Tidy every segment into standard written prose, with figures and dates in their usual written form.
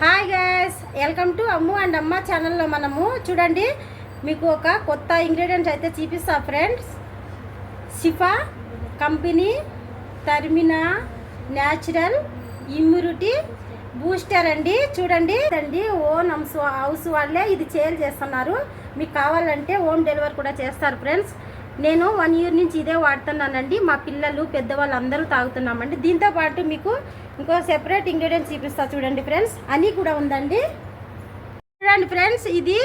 Hi guys, welcome to Ammu and అమ్మ ఛానల్లో మనము చూడండి మీకు ఒక కొత్త ఇంగ్రీడియంట్స్ అయితే చూపిస్తా ఫ్రెండ్స్. షిఫా కంపెనీ టర్మినా న్యాచురల్ ఇమ్యూనిటీ బూస్టర్ అండి. చూడండి ఓన్ హౌస్ వాళ్ళే ఇది సేల్ చేస్తున్నారు. మీకు కావాలంటే హోమ్ డెలివరీ కూడా చేస్తారు ఫ్రెండ్స్. నేను 1 ఇయర్ నుంచి ఇదే వాడుతున్నానండి. మా పిల్లలు పెద్దవాళ్ళు అందరూ తాగుతున్నామండి. దీంతో పాటు మీకు ఇంకో సెపరేట్ ఇంగ్రీడియంట్స్ చూపిస్తా చూడండి ఫ్రెండ్స్. అని కూడా ఉందండి. చూడండి ఫ్రెండ్స్, ఇది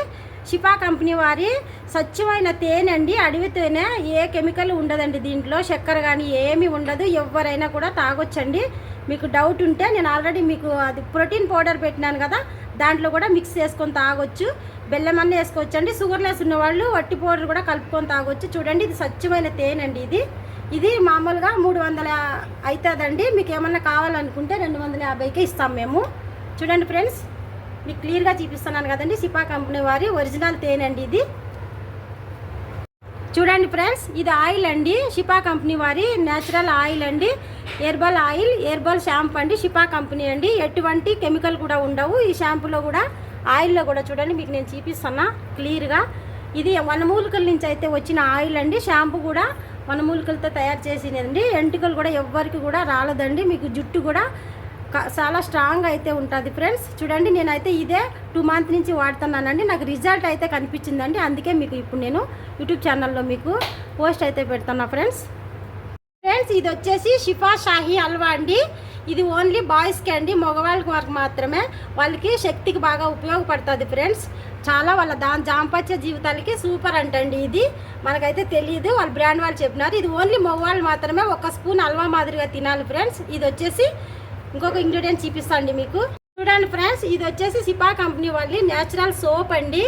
షిఫా కంపెనీ వారి స్వచ్ఛమైన తేనె అండి. అడవి తేనె, ఏ కెమికల్ ఉండదండి దీంట్లో. చక్కెర కానీ ఏమీ ఉండదు. ఎవరైనా కూడా తాగొచ్చండి. మీకు డౌట్ ఉంటే నేను ఆల్రెడీ మీకు అది ప్రోటీన్ పౌడర్ పెట్టినాను కదా, దాంట్లో కూడా మిక్స్ చేసుకొని తాగొచ్చు. బెల్లం అన్నీ వేసుకోవచ్చు అండి. షుగర్లెస్ ఉన్నవాళ్ళు వట్టి పౌడర్ కూడా కలుపుకొని తాగొచ్చు. చూడండి, ఇది స్వచ్ఛమైన తేనె అండి. ఇది మామూలుగా 300 అవుతుందండి. మీకు ఏమన్నా కావాలనుకుంటే 250కే ఇస్తాం మేము. చూడండి ఫ్రెండ్స్, మీకు క్లియర్గా చూపిస్తున్నాను కదండి. షిఫా కంపెనీ వారి ఒరిజినల్ తేనె అండి ఇది. చూడండి ఫ్రెండ్స్, ఇది ఆయిల్ అండి. షిఫా కంపెనీ వారి న్యాచురల్ ఆయిల్ అండి. హెర్బల్ ఆయిల్, హెర్బల్ షాంపూ అండి. షిఫా కంపెనీ అండి. ఎటువంటి కెమికల్ కూడా ఉండవు ఈ షాంపూలో కూడా, ఆయిల్లో కూడా. చూడండి, మీకు నేను చూపిస్తున్నా క్లియర్గా. ఇది వనమూలికల నుంచి అయితే వచ్చిన ఆయిల్ అండి. షాంపూ కూడా వనమూలికలతో తయారు చేసినదండి. ఎంటుకలు కూడా ఎవ్వరికి కూడా రాలదండి. మీకు జుట్టు కూడా చాలా స్ట్రాంగ్ అయితే ఉంటుంది ఫ్రెండ్స్. చూడండి, నేనైతే ఇదే 2 మంత్ నుంచి వాడుతున్నానండి. నాకు రిజల్ట్ అయితే కనిపించిందండి. అందుకే మీకు ఇప్పుడు నేను యూట్యూబ్ ఛానల్లో మీకు పోస్ట్ అయితే పెడుతున్నా ఫ్రెండ్స్. ఇది వచ్చేసి షిఫా షాహీ హల్వా అండి. ఇది ఓన్లీ బాయ్స్కి అండి, మగవాళ్ళకి వరకు మాత్రమే. వాళ్ళకి శక్తికి బాగా ఉపయోగపడుతుంది ఫ్రెండ్స్. చాలా వాళ్ళ దాంపత్య జీవితాలకి సూపర్ అంటండి. ఇది మనకైతే తెలియదు, వాళ్ళ బ్రాండ్ వాళ్ళు చెప్పినారు. ఇది ఓన్లీ మగవాళ్ళు మాత్రమే. 1 స్పూన్ హల్వా మాదిరిగా తినాలి ఫ్రెండ్స్. ఇది వచ్చేసి ఇంకొక ఇంగ్రీడియంట్ చూపిస్తా అండి మీకు. చూడండి ఫ్రెండ్స్, ఇది వచ్చేసి షిఫా కంపెనీ వాళ్ళ న్యాచురల్ సోప్ అండి.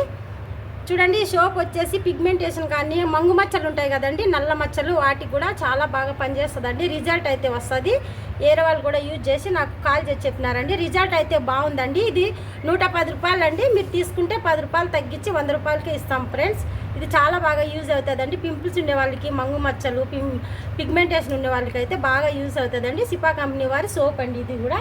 చూడండి, ఈ సోప్ వచ్చేసి పిగ్మెంటేషన్ కానీ మంగు మచ్చలు ఉంటాయి కదండి, నల్ల మచ్చలు, వాటికి కూడా చాలా బాగా పనిచేస్తుందండి. రిజల్ట్ అయితే వస్తుంది. వేరే వాళ్ళు కూడా యూజ్ చేసి నాకు కాల్ చేసి చెప్పినారండి. రిజల్ట్ అయితే బాగుందండి. ఇది 110 రూపాయలు అండి. మీరు తీసుకుంటే 10 రూపాయలు తగ్గించి 100 రూపాయలకే ఇస్తాం ఫ్రెండ్స్. ఇది చాలా బాగా యూజ్ అవుతుందండి. పింపుల్స్ ఉండే వాళ్ళకి, మంగు మచ్చలు, పిగ్మెంటేషన్ ఉండే వాళ్ళకి అయితే బాగా యూజ్ అవుతుందండి. షిఫా కంపెనీ వారి సోప్ అండి ఇది కూడా.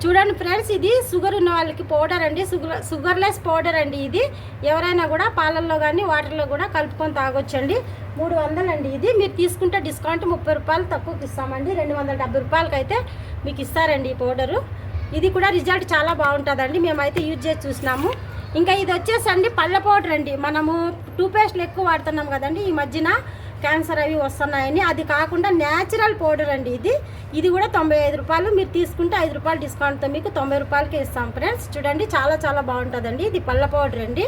చూడండి ఫ్రెండ్స్, ఇది షుగర్ ఉన్న వాళ్ళకి పౌడర్ అండి. షుగర్లెస్ పౌడర్ అండి. ఇది ఎవరైనా కూడా పాలల్లో కానీ వాటర్లో కూడా కలుపుకొని తాగొచ్చండి. 300 అండి. ఇది మీరు తీసుకుంటే డిస్కౌంట్ 30 రూపాయలు తక్కువకి ఇస్తామండి. 270 రూపాయలకి అయితే మీకు ఇస్తారండి ఈ పౌడరు. ఇది కూడా రిజల్ట్ చాలా బాగుంటుందండి. మేమైతే యూజ్ చేసి చూసినాము. ఇంకా ఇది వచ్చేసండి పళ్ళ పౌడర్ అండి. మనము టూత్పేస్ట్లు ఎక్కువ వాడుతున్నాం కదండి ఈ మధ్యన, క్యాన్సర్ అవి వస్తున్నాయని. అది కాకుండా న్యాచురల్ పౌడర్ అండి ఇది కూడా 95 రూపాయలు. మీరు తీసుకుంటే 5 రూపాయలు డిస్కౌంట్తో మీకు 90 రూపాయలకి ఇస్తాం ఫ్రెండ్స్. చూడండి, చాలా చాలా బాగుంటుందండి. ఇది పళ్ళ పౌడర్ అండి.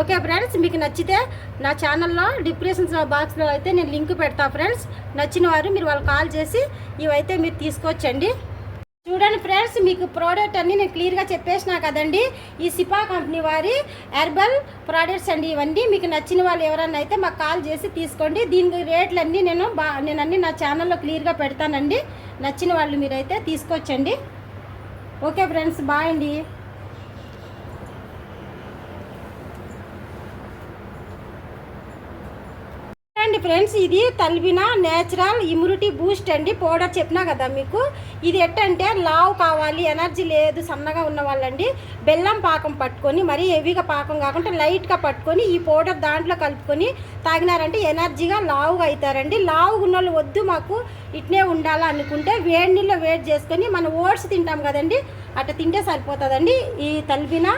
ఓకే ఫ్రెండ్స్, మీకు నచ్చితే నా ఛానల్లో డిస్క్రిప్షన్ బాక్స్లో అయితే నేను లింక్ పెడతా ఫ్రెండ్స్. నచ్చిన వారు మీరు వాళ్ళు కాల్ చేసి ఇవైతే మీరు తీసుకోవచ్చండి. చూడండి ఫ్రెండ్స్, మీకు ప్రోడక్ట్ అన్నీ నేను క్లియర్గా చెప్పేసినా కదండి. ఈ షిఫా కంపెనీ వారి హెర్బల్ ప్రోడక్ట్స్ అండి ఇవన్నీ. మీకు నచ్చిన వాళ్ళు ఎవరన్నా అయితే మాకు కాల్ చేసి తీసుకోండి. దీని రేట్లన్నీ నేను అన్నీ నా ఛానల్లో క్లియర్గా పెడతానండి. నచ్చిన వాళ్ళు మీరైతే తీసుకోవచ్చండి. ఓకే ఫ్రెండ్స్, బాయ్ అండి. ఫ్రెండ్స్, ఇది తల్వినా న్యాచురల్ ఇమ్యూనిటీ బూస్ట్ అండి. పౌడర్ చెప్పినా కదా మీకు. ఇది ఎట్టంటే లావు కావాలి, ఎనర్జీ లేదు, సన్నగా ఉన్న వాళ్ళండి, బెల్లం పాకం పట్టుకొని, మరీ హెవీగా పాకం కాకుండా లైట్గా పట్టుకొని ఈ పౌడర్ దాంట్లో కలుపుకొని తాగినారంటే ఎనర్జీగా లావుగా అవుతారండి. లావుగా ఉన్న వాళ్ళు వద్దు మాకు ఇట్నే ఉండాలా అనుకుంటే వేడి నీళ్ళు వేడి చేసుకొని మనం ఓట్స్ తింటాం కదండి, అట్లా తింటే సరిపోతుందండి. ఈ తల్వినా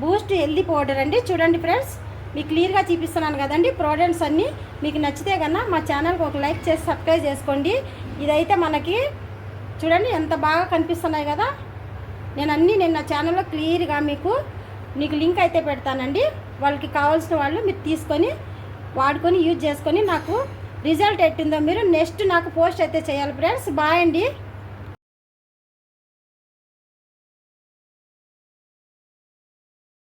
బూస్ట్ హెల్దీ పౌడర్ అండి. చూడండి ఫ్రెండ్స్, మీకు క్లియర్గా చూపిస్తున్నాను కదండి ప్రోడక్ట్స్ అన్నీ. మీకు నచ్చితే కన్నా మా ఛానల్కి ఒక లైక్ చేసి సబ్స్క్రైబ్ చేసుకోండి. ఇదైతే మనకి చూడండి ఎంత బాగా కనిపిస్తున్నాయి కదా. నేను నా ఛానల్లో క్లియర్గా మీకు లింక్ అయితే పెడతానండి. వాళ్ళకి కావాల్సిన వాళ్ళు మీరు తీసుకొని వాడుకొని యూజ్ చేసుకొని నాకు రిజల్ట్ ఎట్టిందో మీరు నెక్స్ట్ నాకు పోస్ట్ అయితే చేయాలి ఫ్రెండ్స్. బాయ్ అండి.